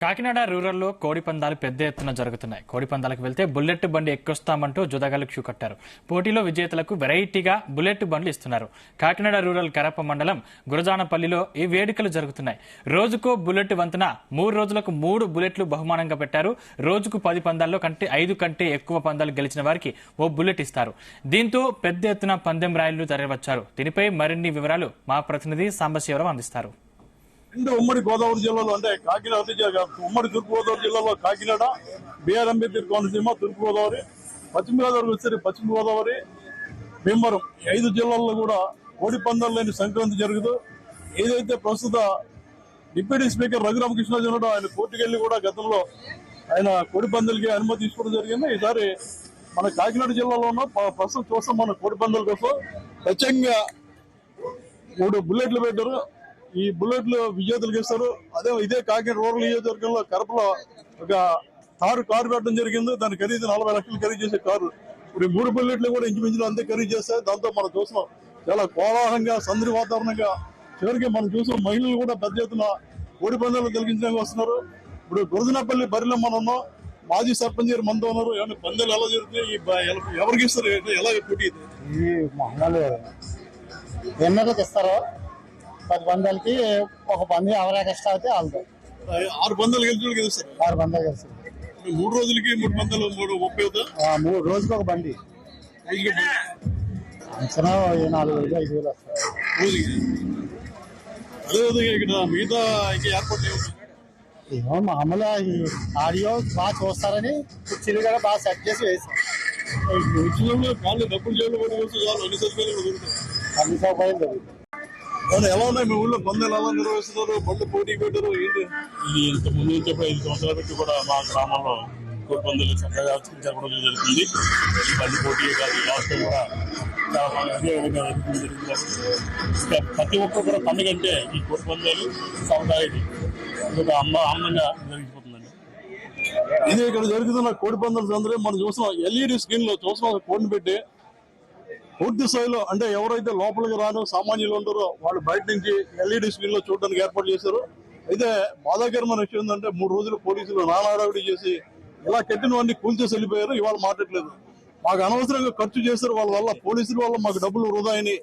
కాకినాడ రూరల్లో కోడి పందాలు పెద్ద ఎత్తున జరుగుతున్నాయి. కోడి పందాలకు వెళ్తే బుల్లెట్ బండి ఎక్కొస్తామంటూ జుదగాలు క్యూ కట్టారు. పోటీలో విజేతలకు వెరైటీగా బుల్లెట్ బండ్లు ఇస్తున్నారు. కాకినాడ రూరల్ కరప మండలం గురజానపల్లిలో ఈ వేడుకలు జరుగుతున్నాయి. రోజుకో బుల్లెట్ వంతున 3 రోజులకు 3 బుల్లెట్లు బహుమానంగా పెట్టారు. రోజుకు 10 పందాల్లో 5 కంటే ఎక్కువ పందాలు గెలిచిన వారికి ఓ బుల్లెట్ ఇస్తారు. దీంతో పెద్ద ఎత్తున పందెం రాయళ్లు తరలివచ్చారు. దీనిపై మరిన్ని వివరాలు మా ప్రతినిధి సాంబశివరావు అందిస్తారు. ఉమ్మడి గోదావరి జిల్లాలో అంటే కాకినాడ ఉమ్మడి తూర్పు గోదావరి జిల్లాలో కాకినాడ, బిఆర్ అంబేద్కర్ కోనసీమ, తూర్పు గోదావరి, పశ్చిమ గోదావరి వచ్చేసరి పశ్చిమ గోదావరి, భీమవరం 5 జిల్లాల్లో కూడా కోడి పందాలు లేని సంక్రాంతి జరుగుతూ ఏదైతే ప్రస్తుత డిప్యూటీ స్పీకర్ రఘురామకృష్ణరాజు ఆయన కోర్టుకెళ్లి కూడా గతంలో ఆయన కోడి పందాలకి అనుమతి తీసుకోవడం జరిగింది. ఈసారి మన కాకినాడ జిల్లాలో ఉన్న ప్రస్తుతం చూస్తాం మన కోడి పందాల కోసం ప్రత్యేకంగా 3 బుల్లెట్లు పెట్టారు. ఈ బుల్లెట్లు విజేతలకు ఇస్తారు. ఇదే కాకినాడ రూరల్ నియోజకవర్గంలో కరపలో ఒక కారు పెట్టడం జరిగింది. దాని ఖరీదు 40 లక్షలు ఖరీదు చేసే కారు. ఇప్పుడు 3 బుల్లెట్లు కూడా ఇంచుమించులు అంతే ఖరీదు చేస్తాయి. దాంతో మనం చూస్తున్నాం చాలా కోలాహలంగా సందడి వాతావరణంగా. చివరికి మనం చూసాం మహిళలు కూడా పెద్ద ఎత్తున కోడి పందాలు తొలగించడానికి వస్తున్నారు. ఇప్పుడు గురజనపల్లి బరిలో మనం ఉన్నాం. మాజీ సర్పంచ్ గారు మనతో ఉన్నారు. ఏమన్నా పందాలు ఎలా జరుగుతాయి, ఎవరికి ఇస్తారు, ఎలా పోటీ? ఈ మహమ్మలు ఎన్నోకి ఇస్తారు. 10 పందాలకి ఒక పంది ఎవరికి ఇష్టం అయితే వాళ్ళతో 6 పందాలు గెలిచి గెలుస్తారు. 6 పందాలు గెలుస్తారు. 3 రోజులకి 3 పందాలు 30 అవుతా. 3 రోజుకి ఒక బండి అంచనా 4,000 5,000 వస్తారు రోజుకి. అదేవిధంగా ఇక్కడ మిగతా ఏర్పాట్లు ఏమో మామూలు ఈ ఆడియో బాగా చూస్తారని కుర్చీలు కూడా బాగా సెట్ చేసి వేసాం. కాళ్ళు డబ్బులు చేయడం కూడా అన్ని సదుపాయాలు దొరుకుతాయి. అన్ని సౌకర్యం జరుగుతుంది. ఎలా ఉన్నాయి మీ ఊళ్ళో పందాలు ఎలా నిర్వహిస్తున్నారు? బండ్లు పోటీ పెట్టారు ఏంటి? ఇది ఇంత ముందు నుంచి 5 సంవత్సరాల పెట్టి కూడా మా గ్రామంలో కోడి పందాలు చక్కగా జరపడం జరుగుతుంది. ఈ బండి పోటీ కాదు, లాస్ట్ టైం కూడా చాలా బాగా విజయవంతంగా జరుగుతుంది. ప్రతి ఒక్కరు కూడా పండుగ అంటే ఈ కోడి పందాలు సముదాయం ఇది ఒక ఆనందంగా జరిగిపోతుందండి. ఇది ఇక్కడ జరుగుతున్న కోడి పందాలు అందరూ మనం చూస్తున్నాం. ఎల్ఈడి స్క్రీన్ లో చూస్తున్నాం. కోడిని పెట్టి పూర్తి స్థాయిలో అంటే ఎవరైతే లోపలికి రాను సామాన్యులు ఉంటారో వాళ్ళు బయట నుంచి ఎల్ఈడి స్క్రీన్ లో చూడడానికి ఏర్పాటు చేశారు. అయితే బాధాకరమైన విషయం ఏంటంటే 3 రోజులు పోలీసులు నానాడావిడి చేసి ఇలా కట్టినవన్నీ కూల్చేసి వెళ్ళిపోయారు. ఇవాళ మాట్లాడలేదు. మాకు అనవసరంగా ఖర్చు చేశారు. వాళ్ళ వల్ల పోలీసుల వల్ల మాకు డబ్బులు వృధా అయినాయి.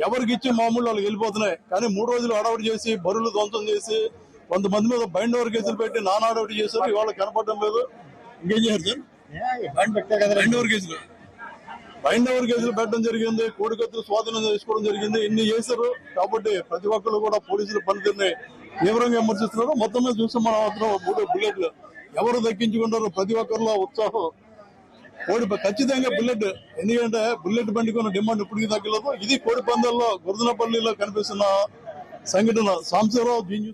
ఎవరికి ఇచ్చి మామూలు వాళ్ళకి వెళ్ళిపోతున్నాయి. కానీ 3 రోజులు అడవిడి చేసి బరువులు ధ్వంసం చేసి కొంతమంది మీద బైండోవర్ కేసులు పెట్టి నానాడావిడి చేశారు. ఇవాళ కనపడడం లేదు. ఇంకేం చేశారు సార్? బైండోవర్ కేసులు పెట్టడం జరిగింది. కోడికత్తులు స్వాధీనం చేసుకోవడం జరిగింది. ఇన్ని చేశారు. కాబట్టి ప్రతి ఒక్కరు కూడా పోలీసుల పనితీరుని తీవ్రంగా విమర్శిస్తున్నారు. మొత్తం మీద చూస్తే మనం మాత్రం 3 బుల్లెట్లు ఎవరు దక్కించుకుంటారో ప్రతి ఒక్కరిలో ఉత్సాహం. ఖచ్చితంగా బుల్లెట్, ఎందుకంటే బుల్లెట్ బండికి ఉన్న డిమాండ్ ఇప్పటికీ తగ్గలేదు. ఇది కోడి పందాల్లో గురజనపల్లిలో కనిపిస్తున్న సంఘటన. సాంబశివరావు.